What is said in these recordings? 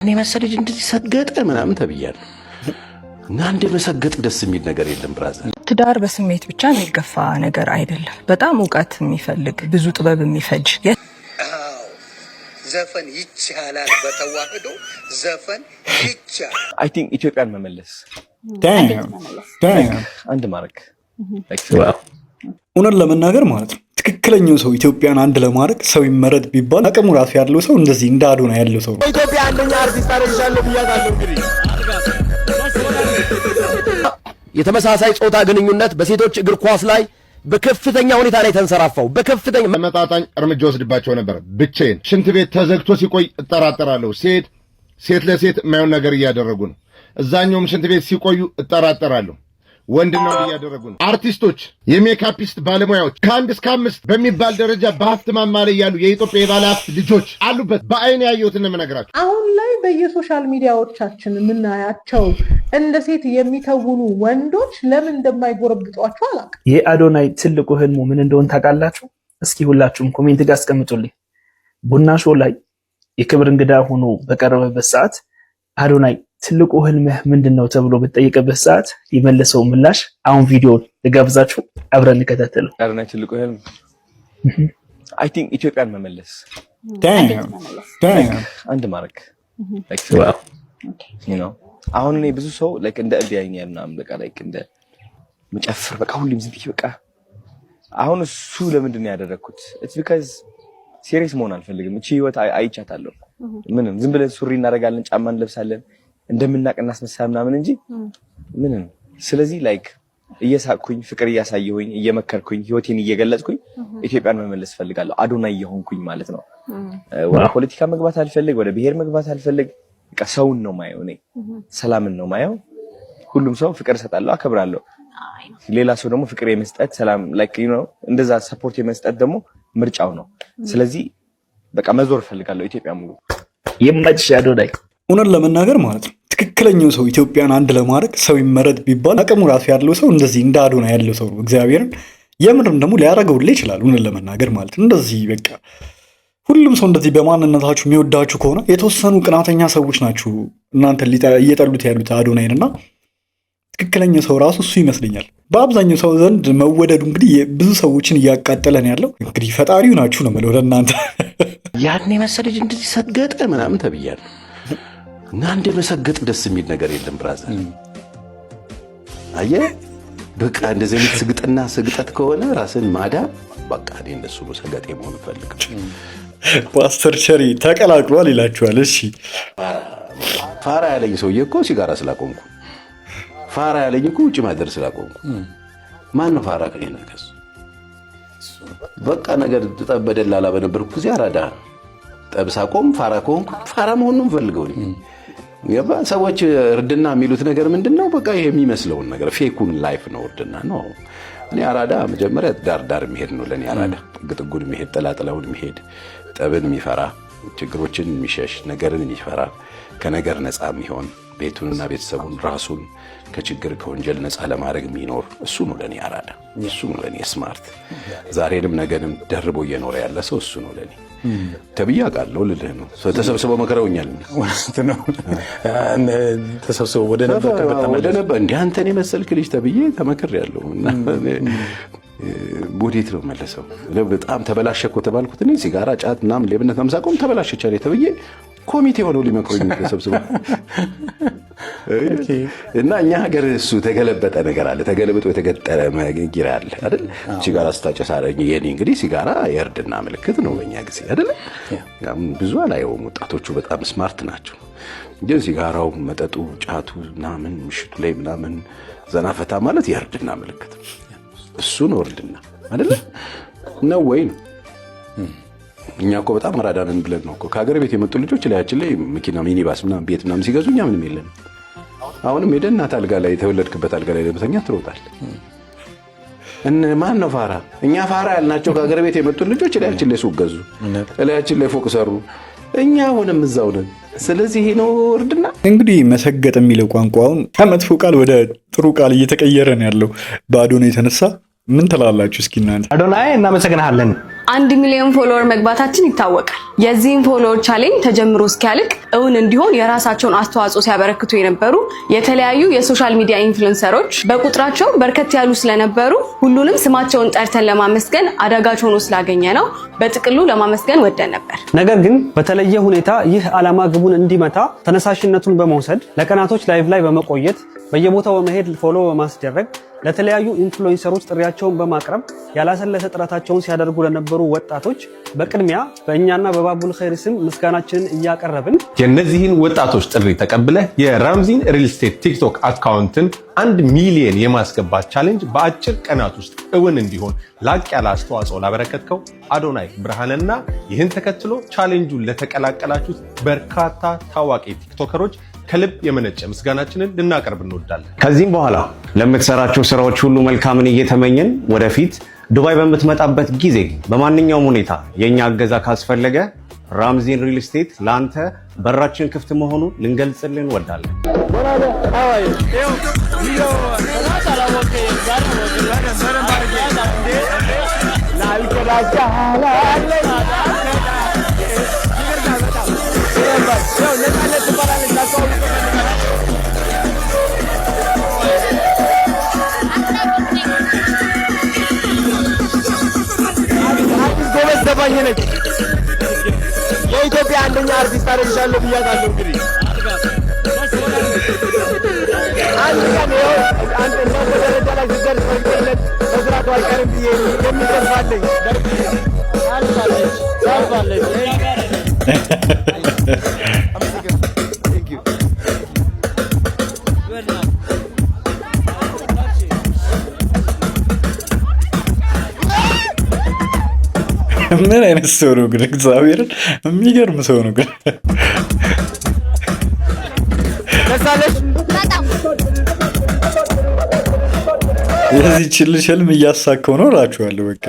እኔ መሰለ ልጅ እንደዚህ ሰገጠ ምናምን ተብያለሁ እና እንደ መሰገጥ ደስ የሚል ነገር የለም ብራዘር። ትዳር በስሜት ብቻ የሚገፋ ነገር አይደለም። በጣም ዕውቀት የሚፈልግ ብዙ ጥበብ የሚፈጅ ዘፈን ይቻላል። በተዋህዶ ዘፈን ይቻላል። አይ ቲንክ ኢትዮጵያን መመለስ አንድ ማድረግ እውነት ለመናገር ማለት ነው። ትክክለኛው ሰው ኢትዮጵያን አንድ ለማድረግ ሰው ይመረጥ ቢባል አቅሙ ራሱ ያለው ሰው እንደዚህ እንደ አዶና ያለው ሰው ነው። ኢትዮጵያ አንደኛ አርቲስት አረጋለሁ ብያታለሁ። እንግዲህ የተመሳሳይ ጾታ ግንኙነት በሴቶች እግር ኳስ ላይ በከፍተኛ ሁኔታ ላይ ተንሰራፋው። በከፍተኛ መጣጣኝ እርምጃ ወስድባቸው ነበር። ብቻዬን ሽንት ቤት ተዘግቶ ሲቆይ እጠራጠራለሁ። ሴት ለሴት የማይሆን ነገር እያደረጉ ነው። እዛኛውም ሽንት ቤት ሲቆዩ እጠራጠራለሁ። ወንድ ነው እያደረጉ ነው። አርቲስቶች፣ የሜካፒስት ባለሙያዎች ከ1 እስከ 5 በሚባል ደረጃ በሀብት ማማ ላይ ያሉ የኢትዮጵያ የባለ ሀብት ልጆች አሉበት። በአይን ያየሁትን የምነግራቸው። አሁን ላይ በየሶሻል ሚዲያዎቻችን የምናያቸው እንደ ሴት የሚተውኑ ወንዶች ለምን እንደማይጎረብጧቸው አላውቅም። የአዶናይ ትልቁ ህልሙ ምን እንደሆነ ታውቃላችሁ? እስኪ ሁላችሁም ኮሜንት ጋር አስቀምጡልኝ። ቡና ሾው ላይ የክብር እንግዳ ሆኖ በቀረበበት ሰዓት አዶናይ ትልቁ ህልምህ ምንድነው ተብሎ በተጠየቀበት ሰዓት የመለሰው ምላሽ አሁን ቪዲዮውን ልጋብዛችሁ፣ አብረን እንከታተለው። አዶናይ ትልቁ ህልም አይ ቲንክ ኢትዮጵያን መመለስ አንድ ማድረግ አሁን እኔ ብዙ ሰው እንደ እብድ ያየኛል ምናምን በቃ እንደ መጨፍር በቃ ሁሉም ዝም ብዬ በቃ አሁን እሱ ለምንድን ነው ያደረኩት? ኢትስ ቢካዝ ሲሪየስ መሆን አልፈልግም። እቺ ህይወት አይቻታለሁ። ምንም ዝም ብለን ሱሪ እናደርጋለን፣ ጫማ እንለብሳለን፣ እንደምናቅ እናስመሳለን ምናምን እንጂ ምንም። ስለዚህ እየሳቅኩኝ ፍቅር እያሳየሁኝ እየመከርኩኝ ህይወቴን እየገለጽኩኝ ኢትዮጵያን መመለስ ፈልጋለሁ። አዶናይ እየሆንኩኝ ማለት ነው። ወደ ፖለቲካ መግባት አልፈልግ፣ ወደ ብሔር መግባት አልፈልግ። በቃ ሰውን ነው ማየው፣ እኔ ሰላምን ነው ማየው። ሁሉም ሰው ፍቅር እሰጣለሁ፣ አከብራለሁ። ሌላ ሰው ደግሞ ፍቅር የመስጠት ሰላም እንደዛ ሰፖርት የመስጠት ደግሞ ምርጫው ነው። ስለዚህ በቃ መዞር ፈልጋለሁ ኢትዮጵያ ሙሉ። የማጭ አዶናይ እውነት ለመናገር ማለት ነው። ትክክለኛው ሰው ኢትዮጵያን አንድ ለማድረግ ሰው ይመረጥ ቢባል አቅሙ ራሱ ያለው ሰው እንደዚህ እንደ አዶና ያለው ሰው ነው። እግዚአብሔርን የምርም ደግሞ ሊያደርገውልህ ይችላል። እውነት ለመናገር ማለት ነው። እንደዚህ በቃ ሁሉም ሰው እንደዚህ በማንነታችሁ የሚወዳችሁ ከሆነ የተወሰኑ ቅናተኛ ሰዎች ናችሁ እናንተ እየጠሉት ያሉት አዶናይን እና ትክክለኛ ሰው ራሱ እሱ ይመስለኛል። በአብዛኛው ሰው ዘንድ መወደዱ እንግዲህ ብዙ ሰዎችን እያቃጠለን ያለው እንግዲህ ፈጣሪው ናችሁ ነው የምለው ለእናንተ። ያን የመሰለ ልጅ እንደዚህ ሰገጠ ምናምን ተብያለሁ እና እንደ መሰገጥ ደስ የሚል ነገር የለም ብራዘር። አየህ በቃ እንደዚህ አይነት ስግጥና ስግጠት ከሆነ ራስን ማዳን በቃ እኔ እንደሱ ነው ሰገጤ መሆን ፈልግ። ፓስተር ቸሪ ተቀላቅሏል ይላችኋል። እሺ ፋራ ያለኝ ሰውዬ እኮ ሲጋራ ስላቆምኩ፣ ፋራ ያለኝ እኮ ውጭ ማደር ስላቆምኩ። ማን ነው ፋራ ከኔ ነገስ? በቃ ነገር ተጠበደላላ በነበርኩ ጊዜ አራዳ ጠብሳ ቆም ፋራ ኮንኩ። ፋራ መሆን ነው ፈልገው ይባ ሰዎች እርድና የሚሉት ነገር ምንድነው? በቃ ይሄ የሚመስለውን ነገር ፌኩን ላይፍ ነው እርድና ነው። እኔ አራዳ መጀመሪያ ዳር የሚሄድ ነው ለኔ አራዳ። ጥግጥጉን የሚሄድ ጥላጥላውን የሚሄድ ጠብን የሚፈራ ችግሮችን የሚሸሽ ነገርን የሚፈራ ከነገር ነፃ የሚሆን ቤቱንና ቤተሰቡን ራሱን ከችግር ከወንጀል ነፃ ለማድረግ የሚኖር እሱ ነው ለኔ አራዳ። እሱ ነው ለኔ ስማርት። ዛሬንም ነገንም ደርቦ እየኖረ ያለ ሰው እሱ ነው ለኔ ተብያ ቃለው ልልህ ነው። ተሰብስበው መከረውኛል ነው ተሰብስበው ወደ ነበር እንደ አንተን የመሰልክ ልጅ ተብዬ ተመክሬያለሁ እና ቦዴት ነው መለሰው። በጣም ተበላሸኮ ተባልኩት። እኔ ሲጋራ ጫት ምናምን ሌብነት ማምሳቆም ተበላሸች አለ ተብዬ ኮሚቴ ሆነው ሊመክሩኝ ተሰብስበው እና እኛ ሀገር እሱ ተገለበጠ ነገር አለ። ተገለበጠ የተገጠረ መግጊራ አለ አይደል? ሲጋራ ስታጨስ አረኝ የኔ እንግዲህ ሲጋራ የእርድና ምልክት ነው በእኛ ጊዜ አይደል? ብዙ አላየውም። ወጣቶቹ በጣም ስማርት ናቸው። ግን ሲጋራው፣ መጠጡ፣ ጫቱ ምናምን ምሽቱ ላይ ምናምን ዘናፈታ ማለት የእርድና ምልክት ነው። እሱ ነው እርድና አይደል? ነው ወይ ነው? እኛ እኮ በጣም አራዳንን ብለን ነው እኮ ከሀገር ቤት የመጡ ልጆች ላያችን ላይ መኪና ሚኒባስ ምናምን ቤት ምናምን ሲገዙ እኛ ምንም የለን። አሁንም ሄደህ እናት አልጋ ላይ የተወለድክበት አልጋ ላይ ለመተኛ ትሮጣለህ። ማን ነው ፋራ? እኛ ፋራ ያልናቸው ከሀገር ቤት የመጡ ልጆች ላያችን ላይ ሱቅ ገዙ፣ ላያችን ላይ ፎቅ ሰሩ። እኛ አሁንም እዛው ነን። ስለዚህ ይሄ ነው እርድና። እንግዲህ መሰገጥ የሚለው ቋንቋውን ከመጥፎ ቃል ወደ ጥሩ ቃል እየተቀየረ ነው ያለው በአዶናይ የተነሳ። ምን ትላላችሁ እስኪ እናንተ? አዶናይ እናመሰግናለን። 1 ሚሊዮን ፎሎወር መግባታችን ይታወቃል። የዚህን ፎሎወር ቻሌንጅ ተጀምሮ እስኪያልቅ እውን እንዲሆን የራሳቸውን አስተዋጽኦ ሲያበረክቱ የነበሩ የተለያዩ የሶሻል ሚዲያ ኢንፍሉዌንሰሮች በቁጥራቸው በርከት ያሉ ስለነበሩ ሁሉንም ስማቸውን ጠርተን ለማመስገን አዳጋች ሆኖ ስላገኘ ነው በጥቅሉ ለማመስገን ወደን ነበር። ነገር ግን በተለየ ሁኔታ ይህ ዓላማ ግቡን እንዲመታ ተነሳሽነቱን በመውሰድ ለቀናቶች ላይቭ ላይ በመቆየት በየቦታው በመሄድ ፎሎ በማስደረግ ለተለያዩ ኢንፍሉዌንሰሮች ጥሪያቸውን በማቅረብ ያላሰለሰ ጥረታቸውን ሲያደርጉ ለነበሩ ወጣቶች በቅድሚያ በእኛና በባቡል ኸይር ስም ምስጋናችንን እያቀረብን የእነዚህን ወጣቶች ጥሪ ተቀብለህ የራምዚን ሪል ስቴት ቲክቶክ አካውንትን 1 ሚሊዮን የማስገባት ቻሌንጅ በአጭር ቀናት ውስጥ እውን እንዲሆን ላቅ ያለ አስተዋጽኦ ላበረከትከው አዶናይ ብርሃንና ይህን ተከትሎ ቻሌንጁን ለተቀላቀላችሁት በርካታ ታዋቂ ቲክቶከሮች ከልብ የመነጨ ምስጋናችንን ልናቀርብ እንወዳለን። ከዚህም በኋላ ለምትሰራቸው ስራዎች ሁሉ መልካምን እየተመኘን ወደፊት ዱባይ በምትመጣበት ጊዜ በማንኛውም ሁኔታ የኛ እገዛ ካስፈለገ ራምዚን ሪል ስቴት ላንተ በራችን ክፍት መሆኑን ልንገልጽልን እንወዳለን። የኢትዮጵያ አንደኛ አርቲስት አደረግሻለሁ ብያታለሁ። እንግዲህ አንድ ቀን አንተ ደረጃ ላይ ሲደርስ ፈርቀለት መስራቱ አይቀርም ብዬ የሚገርፋለኝ አልፋለች። ምን አይነት ሰው ነው ግን? እግዚአብሔርን የሚገርም ሰው ነው ግን። የዚህ ችልሽ ህልም እያሳከው ነው እላችኋለሁ። በቃ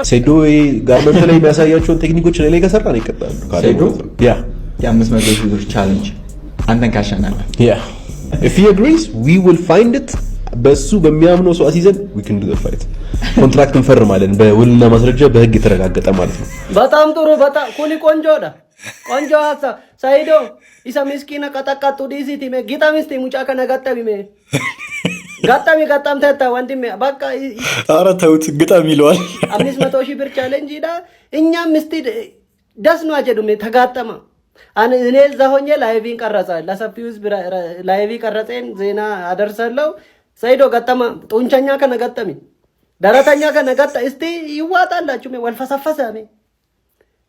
ሴዶ ጋርመንት ላይ የሚያሳያቸውን ቴክኒኮች ላይ ከሰራ ነው ይቀጣሉ። ሴዶ የ500 ሺህ ቻሌንጅ አንተን ካሸነፈ if he agrees we will find it በሱ በሚያምነው ሰው አሲዘን we can do the fight ኮንትራክት እንፈርማለን በውልና ማስረጃ በህግ የተረጋገጠ ማለት ነው። በጣም ጥሩ በጣም ኩኒ ቆንጆዳ ቆንጆ ሀሳብ ሳይዶ ኢሳ ምስኪና ቀጠቀጡ ዲሲቲ ሜ ጌታ ሚስቴ ሙጫ ከነጋጠቢ ሜ ጋጣም ተታ ወንድሜ በቃ ኧረ ተውት ግጣም ይለዋል። 500 ሺህ ብር ቻሌንጅ ዳ እኛም ምስቲ ደስ ነው አጀዱሜ ተጋጠማ እኔ እዛ ሆኜ ላይቪን ቀረጸ ለሰፊው ህዝብ ላይቪ ቀረጸን ዜና አደርሰለው ሰይዶ ገጠማ ጡንቸኛ ከነገጠሚ ደረተኛ ከነገጠ እስቲ ይዋጣላችሁ ሜ ወልፈሰፈሰ ሜ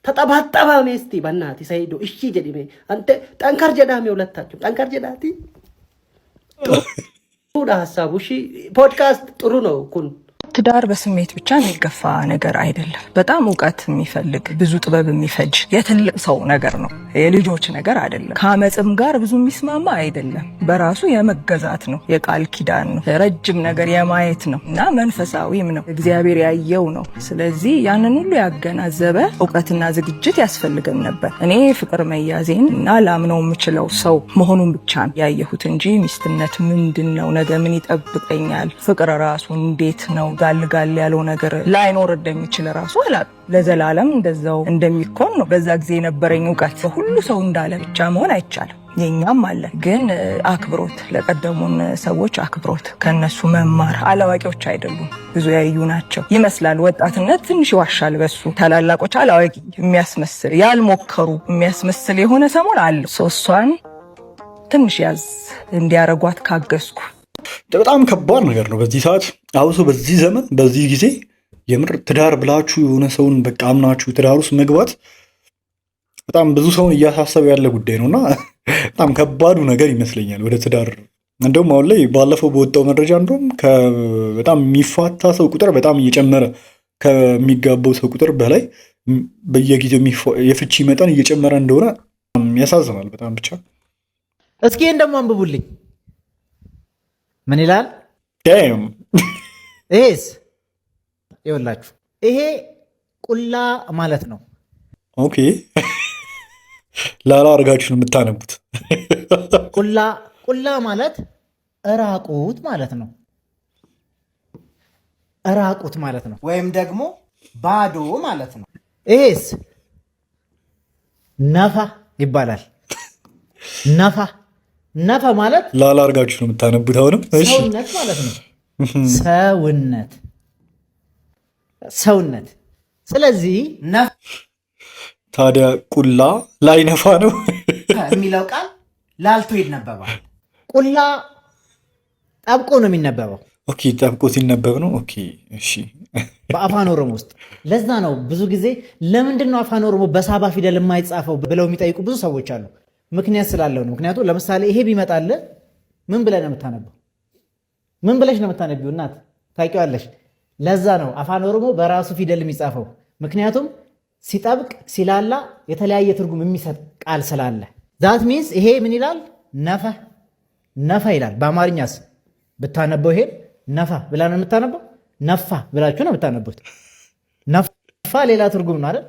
ተጠባጠባ ሜ እስቲ በእናትህ ሰይዶ እሺ ጀዲሜ አንተ ጠንከር ጀዳሜ ሁለታችሁ ጠንከር ጀዳቲ ጥሩ ሀሳቡ እሺ ፖድካስት ጥሩ ነው ኩን ትዳር በስሜት ብቻ የሚገፋ ነገር አይደለም። በጣም እውቀት የሚፈልግ ብዙ ጥበብ የሚፈጅ የትልቅ ሰው ነገር ነው። የልጆች ነገር አይደለም። ከአመጽም ጋር ብዙ የሚስማማ አይደለም። በራሱ የመገዛት ነው፣ የቃል ኪዳን ነው፣ ረጅም ነገር የማየት ነው እና መንፈሳዊም ነው። እግዚአብሔር ያየው ነው። ስለዚህ ያንን ሁሉ ያገናዘበ እውቀትና ዝግጅት ያስፈልገን ነበር። እኔ ፍቅር መያዜን እና ላምነው የምችለው ሰው መሆኑን ብቻ ያየሁት እንጂ ሚስትነት ምንድነው፣ ነገ ምን ይጠብቀኛል፣ ፍቅር ራሱ እንዴት ነው ጋል ያለው ነገር ላይኖር እንደሚችል ራሱ አላውቅም። ለዘላለም እንደዛው እንደሚኮን ነው በዛ ጊዜ የነበረኝ እውቀት። ሁሉ ሰው እንዳለ ብቻ መሆን አይቻልም። የኛም አለ ግን አክብሮት፣ ለቀደሙን ሰዎች አክብሮት፣ ከነሱ መማር። አላዋቂዎች አይደሉም፣ ብዙ ያዩ ናቸው ይመስላል። ወጣትነት ትንሽ ይዋሻል በሱ። ታላላቆች አላዋቂ የሚያስመስል ያልሞከሩ የሚያስመስል የሆነ ሰሞን አለ። እሷን ትንሽ ያዝ እንዲያረጓት ካገዝኩ በጣም ከባድ ነገር ነው በዚህ ሰዓት፣ አብሶ በዚህ ዘመን በዚህ ጊዜ የምር ትዳር ብላችሁ የሆነ ሰውን በቃ አምናችሁ ትዳር ውስጥ መግባት በጣም ብዙ ሰውን እያሳሰበ ያለ ጉዳይ ነውና በጣም ከባዱ ነገር ይመስለኛል ወደ ትዳር። እንደውም አሁን ላይ ባለፈው በወጣው መረጃ እንደውም በጣም የሚፋታ ሰው ቁጥር በጣም እየጨመረ ከሚጋባው ሰው ቁጥር በላይ በየጊዜው የፍቺ መጠን እየጨመረ እንደሆነ ያሳዝናል በጣም። ብቻ እስኪ እንደውም አንብቡልኝ ምን ይላል? ይሄስ ይኸውላችሁ ይሄ ቁላ ማለት ነው። ኦኬ ላላ አድርጋችሁ ነው የምታነቡት። ቁላ ማለት እራቁት ማለት ነው። እራቁት ማለት ነው፣ ወይም ደግሞ ባዶ ማለት ነው። ይሄስ ነፋ ይባላል። ነፋ ማለት ላላ አድርጋችሁ ነው የምታነቡት። አሁንም ሰውነት ማለት ነው። ሰውነት። ስለዚህ ታዲያ ቁላ ላይ ነፋ ነው የሚለው ቃል ላልቶ ይነበባል። ቁላ ጠብቆ ነው የሚነበበው። ኦኬ ጠብቆ ሲነበብ ነው። ኦኬ እሺ። በአፋን ኦሮሞ ውስጥ ለዛ ነው ብዙ ጊዜ ለምንድን ነው አፋን ኦሮሞ በሳባ ፊደል የማይጻፈው ብለው የሚጠይቁ ብዙ ሰዎች አሉ። ምክንያት ስላለው ነው። ምክንያቱም ለምሳሌ ይሄ ቢመጣልህ ምን ብለህ ነው የምታነበው? ምን ብለሽ ነው የምታነቢው? እናት ታውቂዋለሽ። ለዛ ነው አፋን ኦሮሞ በራሱ ፊደል የሚጻፈው። ምክንያቱም ሲጠብቅ ሲላላ የተለያየ ትርጉም የሚሰጥ ቃል ስላለ። ዛት ሚንስ ይሄ ምን ይላል? ነፋ ይላል። በአማርኛስ ብታነበው ይሄ ነፋ ብላ ነው የምታነበው? ነፋ ብላችሁ ነው የምታነቡት። ነፋ ሌላ ትርጉም ነው አይደል?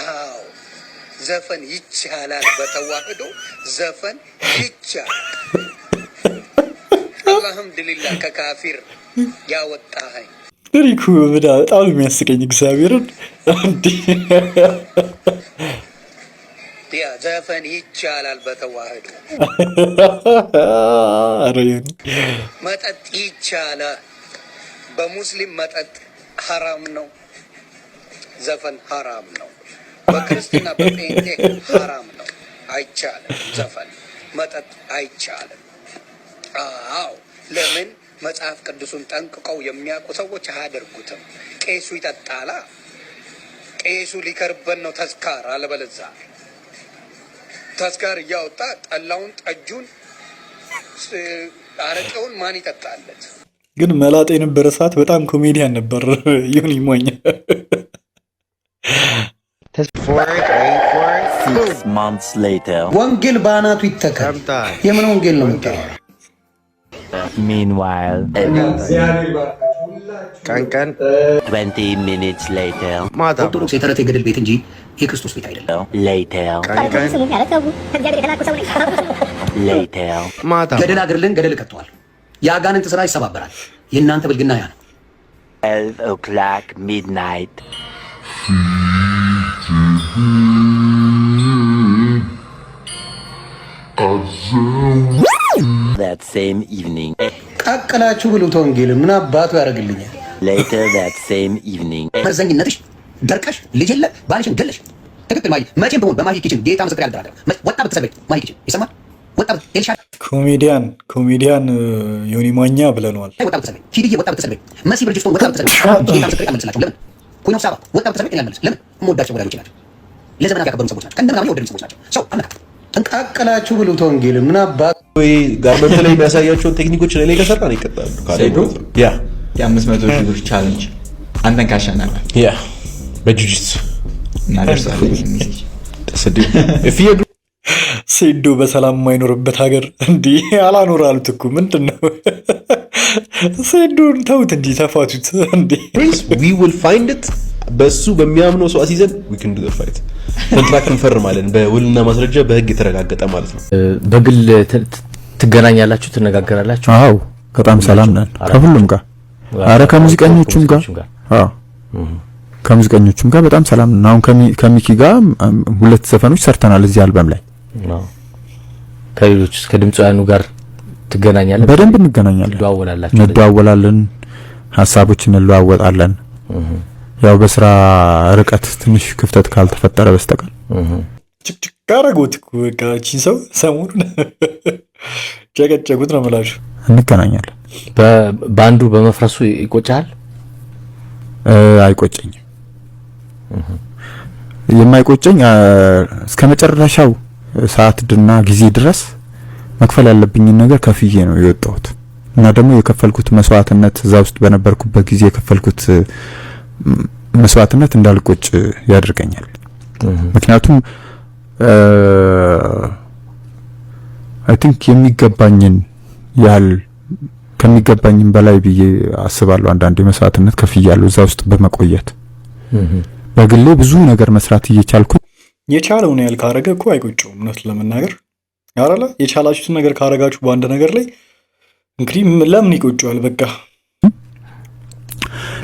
አዎ ዘፈን ይቻላል። በተዋህዶ ዘፈን ይቻላል። አልሐምዱሊላህ ከካፊር ያወጣኸኝ ሪኩ በጣም የሚያስቀኝ እግዚአብሔርን ያ ዘፈን ይቻላል በተዋህዶ መጠጥ ይቻላል። በሙስሊም መጠጥ ሐራም ነው፣ ዘፈን ሐራም ነው። በክርስትና በጴንጤ ሐራም ነው፣ አይቻልም። ዘፈን መጠጥ አይቻልም። አዎ ለምን? መጽሐፍ ቅዱሱን ጠንቅቀው የሚያውቁ ሰዎች አያደርጉትም። ቄሱ ይጠጣላ። ቄሱ ሊከርበን ነው ተዝካር፣ አለበለዛ ተዝካር እያወጣ ጠላውን፣ ጠጁን፣ አረቄውን ማን ይጠጣለት? ግን መላጥ የነበረ ሰዓት በጣም ኮሜዲያን ነበር። ይሁን ይሞኝ ወንጌል በአናቱ ይተካል። የምን ወንጌል ነው የምታወራው? Meanwhile, ቀን 20 minutes later, ኦርቶዶክስ የተረት የገደል ቤት እንጂ የክርስቶስ ቤት አይደለም። ገደል አገርልን ገደል ከተዋል። የአጋንንት ስራ ይሰባበራል። የእናንተ ብልግና ያ ነው። 12 o'clock midnight. That same evening. ቀቅላችሁ ብሉት። ወንጌል ምን አባቱ ያደርግልኛል? Later that same evening. መርዘኝነትሽ ደርቀሽ ልጅ የለ ባልሽን ገለሽ። ትክክል ማይ መቼም በሆን በማይ ኪችን ጌታ ምስክር ያልደራደረ ወጣ ብትሰበይ ማይ ኪችን ይሰማል። ወጣ ኤልሻ ኮሜዲያን ዮኒ ማኛ ብለናል። ወጣ ብትሰበይ ሂድዬ ወጣ ብትሰበይ መሲ ብርጅስቶን ወጣ ብትሰበይ ጌታ ምስክር ያልመልስላችሁ ለምን? ኩኞ ሳባ ወጣ ብትሰበይ እኔ ያልመልስ ለምን? የምወዳቸው ወዳጆች ናቸው። ለዘመናት ያከበሩ ሰዎች ናቸው። ከእንደምናምን የወደዱ ሰዎች ናቸው። ሰው አመጣ ቀቅላችሁ ብሉት። ወንጌል ምን አባቱ ጋርመንት ላይ የሚያሳያቸውን ቴክኒኮች ላይ ከሰራን ይቀጣሉ። ያ የ500 ሺህ ብር ቻሌንጅ አንተን ካሸናናል ያ በጁጂትሱ እናደርሳለን። ሴዶ በሰላም የማይኖርበት ሀገር እንዲህ አላኖር አሉት እኮ ምንድን ነው? ሴዶን ተውት እንጂ ተፋቱት እንዴ። we will find it በሱ በሚያምነው ሰው አስይዘን we can do the fight ኮንትራክት እንፈርማለን። በውልና ማስረጃ በህግ የተረጋገጠ ማለት ነው። በግል ትገናኛላችሁ፣ ትነጋገራላችሁ? አዎ በጣም ሰላም ነን ከሁሉም ጋር። አረ ከሙዚቀኞቹም ጋር አዎ ከሙዚቀኞቹም ጋር በጣም ሰላም ነን። አሁን ከሚኪ ጋር 2 ዘፈኖች ሰርተናል እዚህ አልበም ላይ። ከሌሎች ከድምጻውያኑ ጋር ትገናኛለን? በደንብ እንገናኛለን፣ እንደዋወላለን፣ ሀሳቦች እንለዋወጣለን። ያው በስራ ርቀት ትንሽ ክፍተት ካልተፈጠረ በስተቀር ጭቅጭቅ አደረጉት እኮ በቃ እቺን ሰው ሰሞኑን ጨቀጨቁት ነው የምላችሁ። እንገናኛለን። በአንዱ በመፍረሱ ይቆጫል? አይቆጨኝም። የማይቆጨኝ እስከ መጨረሻው ሰዓትና ጊዜ ድረስ መክፈል ያለብኝን ነገር ከፍዬ ነው የወጣሁት እና ደግሞ የከፈልኩት መስዋዕትነት እዛ ውስጥ በነበርኩበት ጊዜ የከፈልኩት መስዋዕትነት እንዳልቆጭ ያደርገኛል። ምክንያቱም አይ ቲንክ የሚገባኝን ያህል ከሚገባኝም በላይ ብዬ አስባለሁ። አንዳንድ መስዋዕትነት ከፍያለሁ እዛ ውስጥ በመቆየት በግሌ ብዙ ነገር መስራት እየቻልኩ የቻለውን ያህል ካረገ እኮ አይቆጨውም። እውነት ለመናገር ያራላ የቻላችሁትን ነገር ካረጋችሁ በአንድ ነገር ላይ እንግዲህ ለምን ይቆጨዋል? በቃ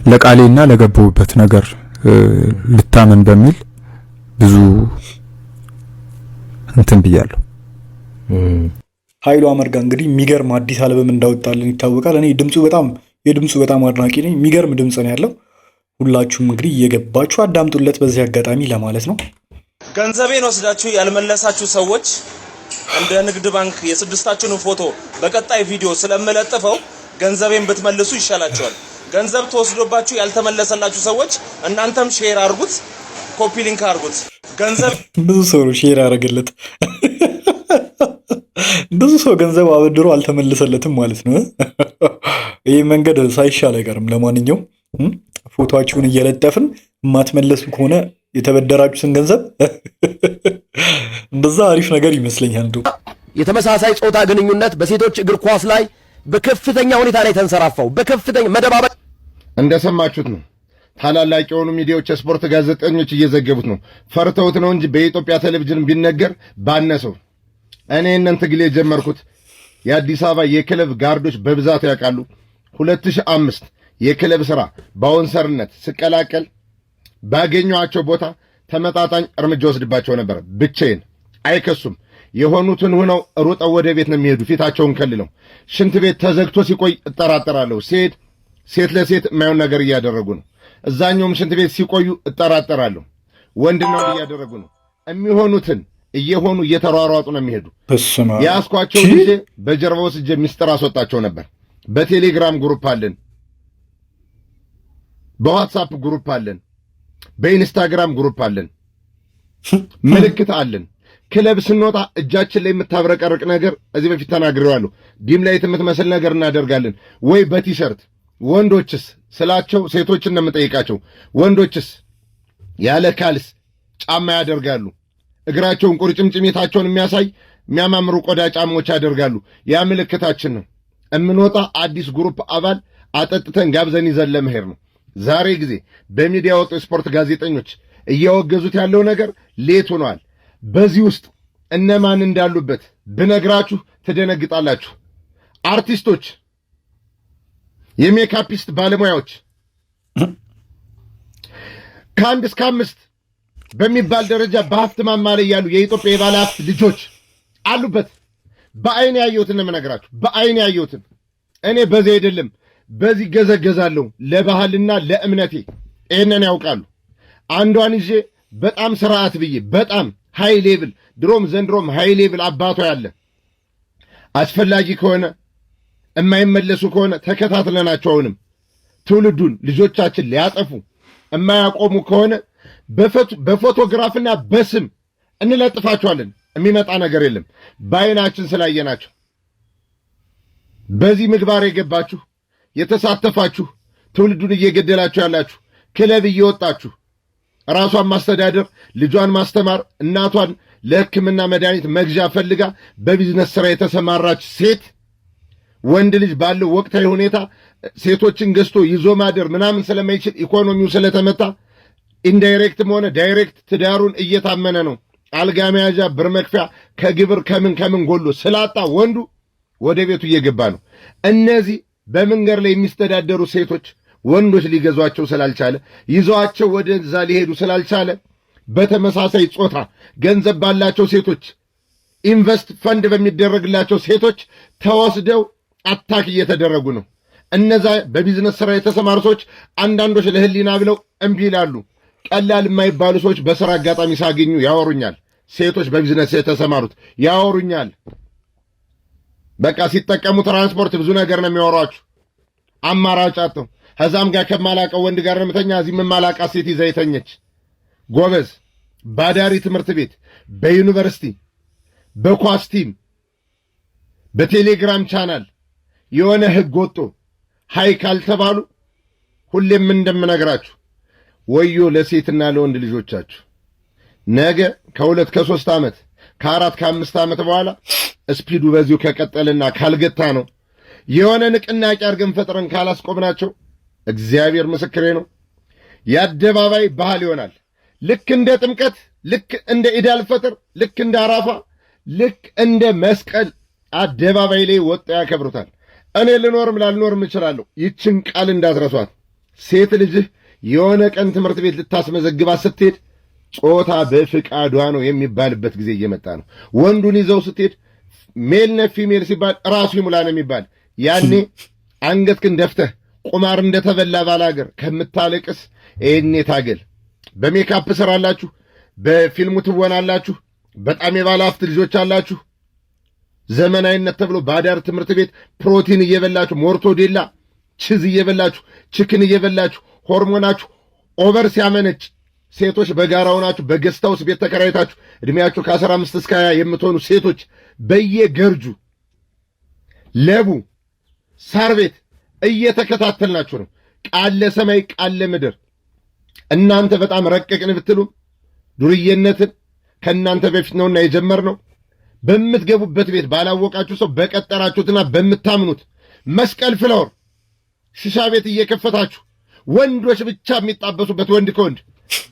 ለቃሌና ለገባሁበት ነገር ልታመን በሚል ብዙ እንትን ብያለሁ። ኃይሉ አመርጋ እንግዲህ የሚገርም አዲስ አልበም እንዳወጣልን ይታወቃል። እኔ የድምፁ በጣም አድናቂ ነኝ። የሚገርም ድምፅ ነው ያለው። ሁላችሁም እንግዲህ እየገባችሁ አዳምጡለት በዚህ አጋጣሚ ለማለት ነው። ገንዘቤን ወስዳችሁ ያልመለሳችሁ ሰዎች እንደ ንግድ ባንክ የስድስታችሁን ፎቶ በቀጣይ ቪዲዮ ስለምለጥፈው ገንዘቤን ብትመልሱ ይሻላችኋል። ገንዘብ ተወስዶባችሁ ያልተመለሰላችሁ ሰዎች እናንተም ሼር አድርጉት፣ ኮፒ ሊንክ አድርጉት። ገንዘብ ብዙ ሰው ሼር ያደረገለት ብዙ ሰው ገንዘብ አበድሮ አልተመለሰለትም ማለት ነው። ይህ መንገድ ሳይሻል አይቀርም። ለማንኛውም ፎቶአችሁን እየለጠፍን የማትመለሱ ከሆነ የተበደራችሁትን ገንዘብ እንደዛ አሪፍ ነገር ይመስለኛል። የተመሳሳይ ጾታ ግንኙነት በሴቶች እግር ኳስ ላይ በከፍተኛ ሁኔታ ላይ ተንሰራፋው በከፍተኛ መደባበቅ እንደሰማችሁት ነው። ታላላቅ የሆኑ ሚዲያዎች፣ የስፖርት ጋዜጠኞች እየዘገቡት ነው። ፈርተውት ነው እንጂ በኢትዮጵያ ቴሌቪዥን ቢነገር ባነሰው። እኔ እነን ትግል የጀመርኩት የአዲስ አበባ የክለብ ጋርዶች በብዛት ያውቃሉ። 2005 የክለብ ስራ በአውንሰርነት ስቀላቀል ባገኘኋቸው ቦታ ተመጣጣኝ እርምጃ ወስድባቸው ነበር። ብቻዬን አይከሱም። የሆኑትን ሆነው ሩጠው ወደ ቤት ነው የሚሄዱ፣ ፊታቸውን ከልለው። ሽንት ቤት ተዘግቶ ሲቆይ እጠራጠራለሁ። ሴት ለሴት የማይሆን ነገር እያደረጉ ነው። እዛኛውም ሽንት ቤት ሲቆዩ እጠራጠራለሁ። ወንድና ወንድ እያደረጉ ነው። የሚሆኑትን እየሆኑ እየተሯሯጡ ነው የሚሄዱ። ያስኳቸው ልጅ በጀርባው ወስጄ ሚስጥር አስወጣቸው ነበር። በቴሌግራም ግሩፕ አለን፣ በዋትስአፕ ግሩፕ አለን፣ በኢንስታግራም ግሩፕ አለን፣ ምልክት አለን። ክለብ ስንወጣ እጃችን ላይ የምታብረቀርቅ ነገር እዚህ በፊት ተናግሬዋለሁ። ዲም ላይት የምትመስል ነገር እናደርጋለን ወይ በቲሸርት። ወንዶችስ ስላቸው ሴቶችን ነው የምጠይቃቸው። ወንዶችስ ያለ ካልስ ጫማ ያደርጋሉ። እግራቸውን ቁርጭምጭሚታቸውን የሚያሳይ የሚያማምሩ ቆዳ ጫማዎች ያደርጋሉ። ያ ምልክታችን ነው። እምንወጣ አዲስ ግሩፕ አባል አጠጥተን ጋብዘን ይዘን ለመሄድ ነው። ዛሬ ጊዜ በሚዲያ ወጡ የስፖርት ጋዜጠኞች እያወገዙት ያለው ነገር ሌት ሆኗል። በዚህ ውስጥ እነማን እንዳሉበት ብነግራችሁ ትደነግጣላችሁ። አርቲስቶች፣ የሜካፒስት ባለሙያዎች ከአንድ እስከ 5 በሚባል ደረጃ በሀብት ማማ ላይ ያሉ የኢትዮጵያ የባለ ሀብት ልጆች አሉበት። በአይኔ ያየሁትን ነው የምነግራችሁ። በአይኔ ያየሁትን። እኔ በዚህ አይደለም በዚህ ገዘገዛለሁ ለባህልና ለእምነቴ። ይሄንን ያውቃሉ። አንዷን ይዤ በጣም ስርዓት ብዬ በጣም ሃይ ሌቭል ድሮም ዘንድሮም ሃይ ሌቭል አባቷ ያለ አስፈላጊ ከሆነ የማይመለሱ ከሆነ ተከታትለናቸው አሁንም ትውልዱን ልጆቻችን ሊያጠፉ የማያቆሙ ከሆነ በፎቶግራፍና በስም እንለጥፋቸዋለን። የሚመጣ ነገር የለም። በአይናችን ስላየናቸው በዚህ ምግባር የገባችሁ የተሳተፋችሁ ትውልዱን እየገደላችሁ ያላችሁ ክለብ እየወጣችሁ ራሷን ማስተዳደር ልጇን ማስተማር እናቷን ለሕክምና መድኃኒት መግዣ ፈልጋ በቢዝነስ ስራ የተሰማራች ሴት ወንድ ልጅ ባለው ወቅታዊ ሁኔታ ሴቶችን ገዝቶ ይዞ ማደር ምናምን ስለማይችል ኢኮኖሚው ስለተመታ ኢንዳይሬክትም ሆነ ዳይሬክት ትዳሩን እየታመነ ነው። አልጋ መያዣ ብር መክፈያ ከግብር ከምን ጎሎ ስላጣ ወንዱ ወደ ቤቱ እየገባ ነው። እነዚህ በመንገድ ላይ የሚስተዳደሩ ሴቶች ወንዶች ሊገዟቸው ስላልቻለ ይዘዋቸው ወደዛ ሊሄዱ ስላልቻለ በተመሳሳይ ጾታ ገንዘብ ባላቸው ሴቶች ኢንቨስት ፈንድ በሚደረግላቸው ሴቶች ተወስደው አታክ እየተደረጉ ነው። እነዛ በቢዝነስ ስራ የተሰማሩ ሰዎች አንዳንዶች ለህሊና ብለው እምቢ ይላሉ። ቀላል የማይባሉ ሰዎች በስራ አጋጣሚ ሳገኙ ያወሩኛል። ሴቶች በቢዝነስ የተሰማሩት ያወሩኛል። በቃ ሲጠቀሙ ትራንስፖርት ብዙ ነገር ነው የሚያወሯችሁ። አማራጭ አጥተው ከዛም ጋር ከማላቀው ወንድ ጋር ምተኛ እዚህ መማላቃ ሴት ይዛ የተኘች ጎበዝ ባዳሪ ትምህርት ቤት በዩኒቨርሲቲ በኳስ ቲም በቴሌግራም ቻናል የሆነ ህግ ወጥቶ ሃይ ካልተባሉ ሁሌም እንደምነግራችሁ ወዮ ለሴትና ለወንድ ልጆቻችሁ። ነገ ከ2 ከ3 ዓመት ከ4 ከ5 ዓመት በኋላ ስፒዱ በዚሁ ከቀጠልና ካልገታ ነው የሆነ ንቅናቄ አድርገን ፈጥረን ካላስቆምናቸው እግዚአብሔር ምስክሬ ነው የአደባባይ ባህል ይሆናል። ልክ እንደ ጥምቀት፣ ልክ እንደ ኢዳል ፈጥር፣ ልክ እንደ አራፋ፣ ልክ እንደ መስቀል አደባባይ ላይ ወጣ ያከብሩታል። እኔ ልኖርም ላልኖርም እችላለሁ። ይችን ቃል እንዳትረሷት። ሴት ልጅህ የሆነ ቀን ትምህርት ቤት ልታስመዘግባት ስትሄድ ጾታ በፍቃዷ ነው የሚባልበት ጊዜ እየመጣ ነው። ወንዱን ይዘው ስትሄድ ሜል ነህ ፊሜል ሲባል ራሱ ይሙላ ነው የሚባል። ያኔ አንገትክን ደፍተህ ቁማር እንደተበላ ባላገር ከምታለቅስ ይሄኔ ታገል። በሜካፕ ስራላችሁ፣ በፊልሙ ትወናላችሁ፣ በጣም የባለሀብት ልጆች አላችሁ። ዘመናዊነት ተብሎ ባዳር ትምህርት ቤት ፕሮቲን እየበላችሁ ሞርቶዴላ ቺዝ እየበላችሁ ቺክን እየበላችሁ ሆርሞናችሁ ኦቨር ሲያመነጭ ሴቶች በጋራ ሆናችሁ በገስታውስ ቤት ተከራይታችሁ እድሜያችሁ ከ15 እስከ 20 የምትሆኑ ሴቶች በየገርጁ ለቡ ሳር ቤት እየተከታተልናችሁ ነው። ቃለ ሰማይ ቃለ ምድር። እናንተ በጣም ረቀቅን ብትሉም ዱርዬነትን ከእናንተ በፊት ነውና የጀመርነው። በምትገቡበት ቤት ባላወቃችሁ ሰው በቀጠራችሁትና በምታምኑት መስቀል ፍላወር ሽሻ ቤት እየከፈታችሁ ወንዶች ብቻ የሚጣበሱበት ወንድ ከወንድ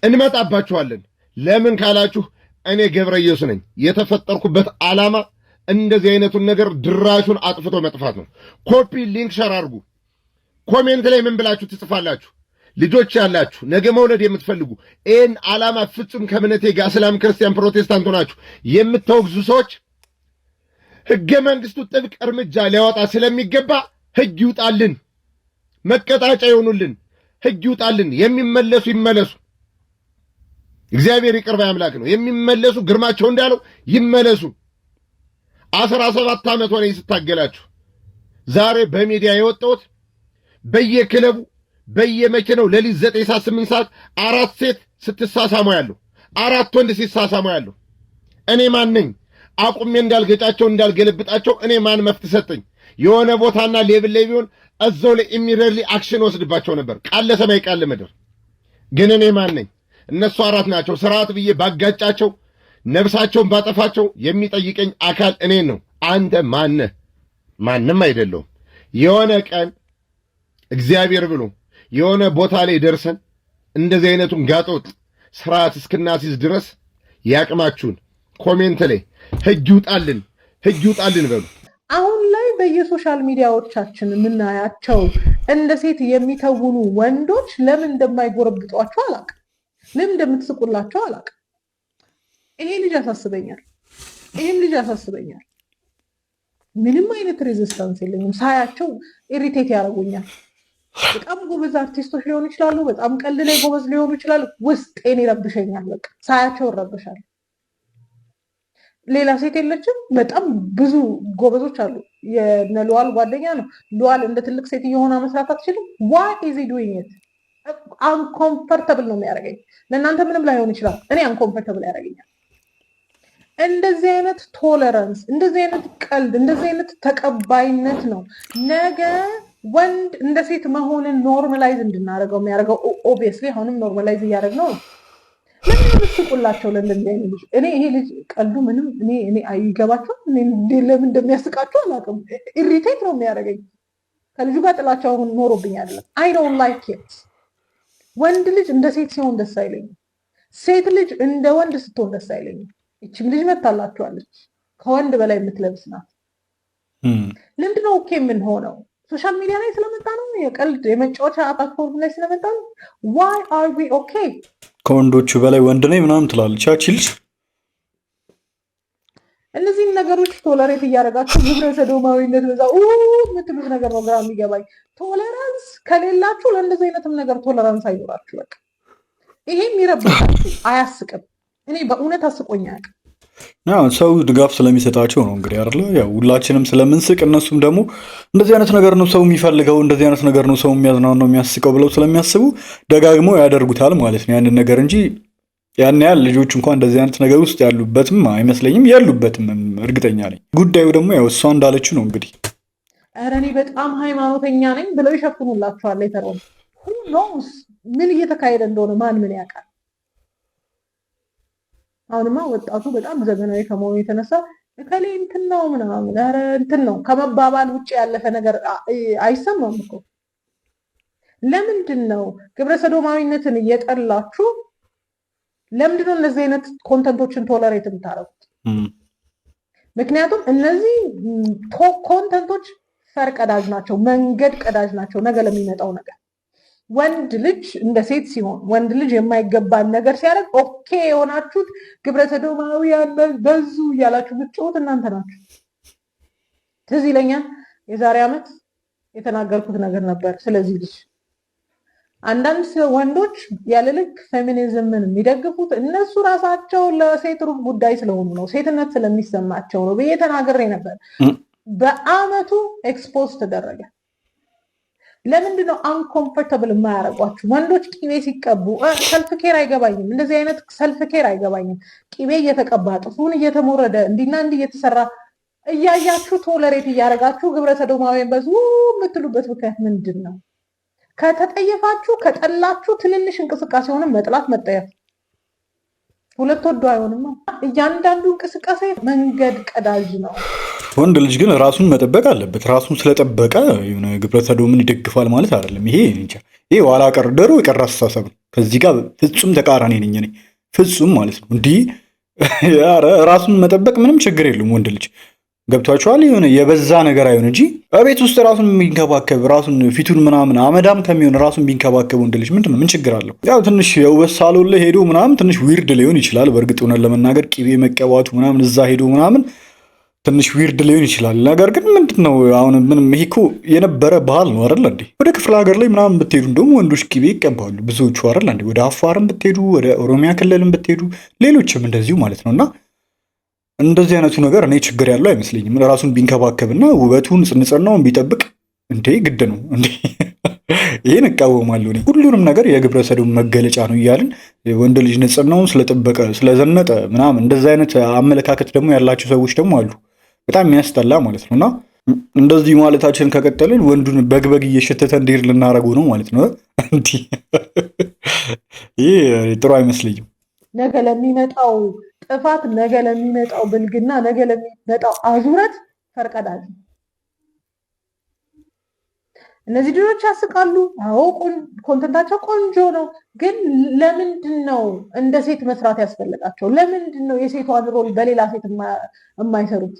እንመጣባችኋለን። ለምን ካላችሁ እኔ ገብረ ኢየሱስ ነኝ። የተፈጠርኩበት ዓላማ እንደዚህ አይነቱን ነገር ድራሹን አጥፍቶ መጥፋት ነው። ኮፒ ሊንክ ሸር አድርጉ። ኮሜንት ላይ ምን ብላችሁ ትጽፋላችሁ? ልጆች ያላችሁ ነገ መውለድ የምትፈልጉ ይህን ዓላማ ፍጹም ከእምነቴ ጋር እስላም፣ ክርስቲያን፣ ፕሮቴስታንት ሆናችሁ የምታወግዙ ሰዎች ሕገ መንግሥቱ ጥብቅ እርምጃ ሊያወጣ ስለሚገባ ሕግ ይውጣልን፣ መቀጣጫ ይሆኑልን፣ ሕግ ይውጣልን። የሚመለሱ ይመለሱ። እግዚአብሔር ይቅር ባይ አምላክ ነው። የሚመለሱ ግርማቸው እንዳለው ይመለሱ። 17 ዓመት ሆነኝ ስታገላችሁ። ዛሬ በሚዲያ የወጣሁት በየክለቡ በየመኪናው ሌሊት 9 ሰዓት 8 ሰዓት 4 ሴት ስትሳሳሙ ያለው 4 ወንድ ሲሳሳሙ ያለው እኔ ማን ነኝ? አቁሜ እንዳልገጫቸው እንዳልገለብጣቸው እኔ ማን መፍት ሰጠኝ? የሆነ ቦታና ሌብል ላይ ቢሆን እዛው ላይ ኢሚዲየትሊ አክሽን ወስድባቸው ነበር። ቃል ሰማይ ቃል ምድር። ግን እኔ ማን ነኝ? እነሱ 4 ናቸው። ስርዓት ብዬ ባጋጫቸው ነፍሳቸውን ባጠፋቸው የሚጠይቀኝ አካል እኔን ነው። አንተ ማነህ? ማንም አይደለሁም። የሆነ ቀን እግዚአብሔር ብሎ የሆነ ቦታ ላይ ደርሰን እንደዚህ አይነቱን ጋጦጥ ስርዓት እስክናስይዝ ድረስ ያቅማችሁን ኮሜንት ላይ ሕግ ይውጣልን፣ ሕግ ይውጣልን በሉ። አሁን ላይ በየሶሻል ሚዲያዎቻችን የምናያቸው እንደ ሴት የሚተውኑ ወንዶች ለምን እንደማይጎረብጧቸው አላውቅም። ለምን እንደምትስቁላቸው አላውቅም። ይሄ ልጅ ያሳስበኛል። ይሄም ልጅ ያሳስበኛል። ምንም አይነት ሬዚስታንስ የለኝም። ሳያቸው ኢሪቴት ያደርጉኛል። በጣም ጎበዝ አርቲስቶች ሊሆኑ ይችላሉ። በጣም ቀልድ ላይ ጎበዝ ሊሆኑ ይችላሉ። ውስጤን ይረብሸኛል። በቃ ሳያቸው ይረብሻል። ሌላ ሴት የለችም። በጣም ብዙ ጎበዞች አሉ። የነ ሉዋል ጓደኛ ነው። ሉዋል እንደ ትልቅ ሴት የሆነ መስራት አትችልም። ዋይ ኢዝ ሂ ዱይንግ ኢት? አንኮምፈርተብል ነው የሚያደርገኝ። ለእናንተ ምንም ላይሆን ይችላል። እኔ አንኮምፈርተብል ያደርገኛል። እንደዚህ አይነት ቶለራንስ፣ እንደዚህ አይነት ቀልድ፣ እንደዚህ አይነት ተቀባይነት ነው ነገ ወንድ እንደ ሴት መሆንን ኖርማላይዝ እንድናደርገው የሚያደርገው። ኦብቪየስሊ አሁንም ኖርማላይዝ እያደረግነው ነው። ለምን ምስቁላቸው ለእንደዚህ አይነት ልጅ? እኔ ይሄ ልጅ ቀልዱ ምንም እኔ አይገባቸው። ለምን እንደሚያስቃቸው አላውቅም። ኢሪቴት ነው የሚያደርገኝ። ከልጁ ጋር ጥላቸው አሁን ኖሮብኝ አይደለም። አይ ዶንት ላይክ ኢት። ወንድ ልጅ እንደ ሴት ሲሆን ደስ አይለኝም። ሴት ልጅ እንደ ወንድ ስትሆን ደስ አይለኝም። ይችም ልጅ መታላችኋለች። ከወንድ በላይ የምትለብስ ናት። ለምንድነው ኦኬ የምንሆነው? ሶሻል ሚዲያ ላይ ስለመጣ ነው? የቀልድ የመጫወቻ ፕላትፎርም ላይ ስለመጣ ነው? ዋይ አር ዊ ኦኬ? ከወንዶቹ በላይ ወንድ ነኝ ምናምን ትላለች ያቺ ልጅ። እነዚህን ነገሮች ቶለሬት እያደረጋችሁ ግብረ ሰዶማዊነት በዛ የምትሉት ነገር ነው ግራ የሚገባኝ። ቶለራንስ ከሌላችሁ ለእንደዚህ አይነትም ነገር ቶለራንስ አይኖራችሁ። በቃ ይሄም ይረብሻችሁ፣ አያስቅም። እኔ በእውነት አስቆኝ አያውቅም። ያው ሰው ድጋፍ ስለሚሰጣቸው ነው እንግዲህ አይደለ? ያው ሁላችንም ስለምንስቅ እነሱም ደግሞ እንደዚህ አይነት ነገር ነው ሰው የሚፈልገው፣ እንደዚህ አይነት ነገር ነው ሰው የሚያዝናናው የሚያስቀው ብለው ስለሚያስቡ ደጋግመው ያደርጉታል ማለት ነው ያንን ነገር እንጂ ያን ያህል ልጆች እንኳን እንደዚህ አይነት ነገር ውስጥ ያሉበትም አይመስለኝም። ያሉበትም እርግጠኛ ነኝ። ጉዳዩ ደግሞ ያው እሷ እንዳለችው ነው እንግዲህ። ኧረ እኔ በጣም ሃይማኖተኛ ነኝ ብለው ይሸፍኑላችኋል። የተረው ኖስ ምን እየተካሄደ እንደሆነ ማን ምን ያውቃል? አሁንማ ወጣቱ በጣም ዘመናዊ ከመሆኑ የተነሳ እከሌ እንትን ነው ምናምን ኧረ እንትን ነው ከመባባል ውጭ ያለፈ ነገር አይሰማም እኮ። ለምንድን ነው ግብረ ሰዶማዊነትን እየጠላችሁ ለምንድን ነው እነዚህ አይነት ኮንተንቶችን ቶለሬት የምታደርጉት? ምክንያቱም እነዚህ ኮንተንቶች ፈርቀዳጅ ናቸው፣ መንገድ ቀዳጅ ናቸው ነገ ለሚመጣው ነገር። ወንድ ልጅ እንደ ሴት ሲሆን ወንድ ልጅ የማይገባን ነገር ሲያደርግ ኦኬ የሆናችሁት ግብረ ሰዶማውያን በዙ እያላችሁ ብትጮሁት እናንተ ናችሁ። ትዝ ይለኛል የዛሬ ዓመት የተናገርኩት ነገር ነበር ስለዚህ ልጅ። አንዳንድ ወንዶች ያለ ልክ ፌሚኒዝምን የሚደግፉት እነሱ ራሳቸው ለሴት ሩብ ጉዳይ ስለሆኑ ነው፣ ሴትነት ስለሚሰማቸው ነው ብዬ ተናግሬ ነበር። በአመቱ ኤክስፖዝ ተደረገ። ለምንድን ነው አንኮምፎርታብል የማያደርጓችሁ? ወንዶች ቂቤ ሲቀቡ ሰልፍ ኬር አይገባኝም፣ እንደዚህ አይነት ሰልፍ ኬር አይገባኝም። ቂቤ እየተቀባ ጥፉን እየተሞረደ እንዲና እንዲህ እየተሰራ እያያችሁ ቶለሬት እያደረጋችሁ ግብረ ሰዶማውያን በዙ የምትሉበት ምክንያት ምንድን ነው? ከተጠየፋችሁ ከጠላችሁ ትንንሽ እንቅስቃሴውንም መጥላት መጠየፍ ሁለት ወዶ አይሆንም። እያንዳንዱ እንቅስቃሴ መንገድ ቀዳጅ ነው። ወንድ ልጅ ግን ራሱን መጠበቅ አለበት። ራሱን ስለጠበቀ የሆነ ግብረ ሰዶምን ይደግፋል ማለት አይደለም። ይሄ እንጃ፣ ይሄ ኋላ ቀር ደሮ የቀረ አስተሳሰብ ነው። ከዚህ ጋር ፍጹም ተቃራኒ ነኝ እኔ፣ ፍጹም ማለት ነው። እንዲህ ራሱን መጠበቅ ምንም ችግር የለም። ወንድ ልጅ ገብቷችኋል? የሆነ የበዛ ነገር አይሆን እንጂ በቤት ውስጥ ራሱን የሚንከባከብ ራሱን ፊቱን ምናምን አመዳም ከሚሆን ራሱን ቢንከባከብ ወንድ ልጅ ምንድን ነው ምን ችግር አለው? ያው ትንሽ የውበት ሳሎን ላይ ሄዶ ምናምን ትንሽ ዊርድ ሊሆን ይችላል። በእርግጥ ሆነን ለመናገር ቂቤ መቀባቱ ምናምን እዛ ሄዶ ምናምን ትንሽ ዊርድ ሊሆን ይችላል። ነገር ግን ምንድን ነው አሁን ምንም ይሄ እኮ የነበረ ባህል ነው አይደል እንዴ? ወደ ክፍለ ሀገር ላይ ምናምን ብትሄዱ እንደውም ወንዶች ቂቤ ይቀባሉ ብዙዎቹ አይደል እንዴ? ወደ አፋርም ብትሄዱ ወደ ኦሮሚያ ክልልም ብትሄዱ ሌሎችም እንደዚሁ ማለት ነውና እንደዚህ አይነቱ ነገር እኔ ችግር ያለው አይመስለኝም። ራሱን ቢንከባከብና ውበቱን ንጽህናውን ቢጠብቅ እንዴ ግድ ነው እንዴ? ይሄን እቃወማለሁ እኔ። ሁሉንም ነገር የግብረ ሰዶም መገለጫ ነው እያልን ወንድ ልጅ ንጽህናውን ስለጠበቀ ስለዘነጠ ምናምን እንደዚህ አይነት አመለካከት ደግሞ ያላቸው ሰዎች ደግሞ አሉ። በጣም የሚያስጠላ ማለት ነውና እንደዚህ ማለታችን ከቀጠልን ወንዱን በግበግ እየሸተተ እንዲሄድ ልናደርገው ነው ማለት ነው። እንዲህ ይሄ ጥሩ አይመስለኝም። ነገ ለሚመጣው ጥፋት፣ ነገ ለሚመጣው ብልግና፣ ነገ ለሚመጣው አዙረት ፈርቀዳጅ። እነዚህ ልጆች ያስቃሉ። አዎ ኮንተንታቸው ቆንጆ ነው። ግን ለምንድን ነው እንደ ሴት መስራት ያስፈልጋቸው? ለምንድን ነው የሴቷን ሮል በሌላ ሴት የማይሰሩት?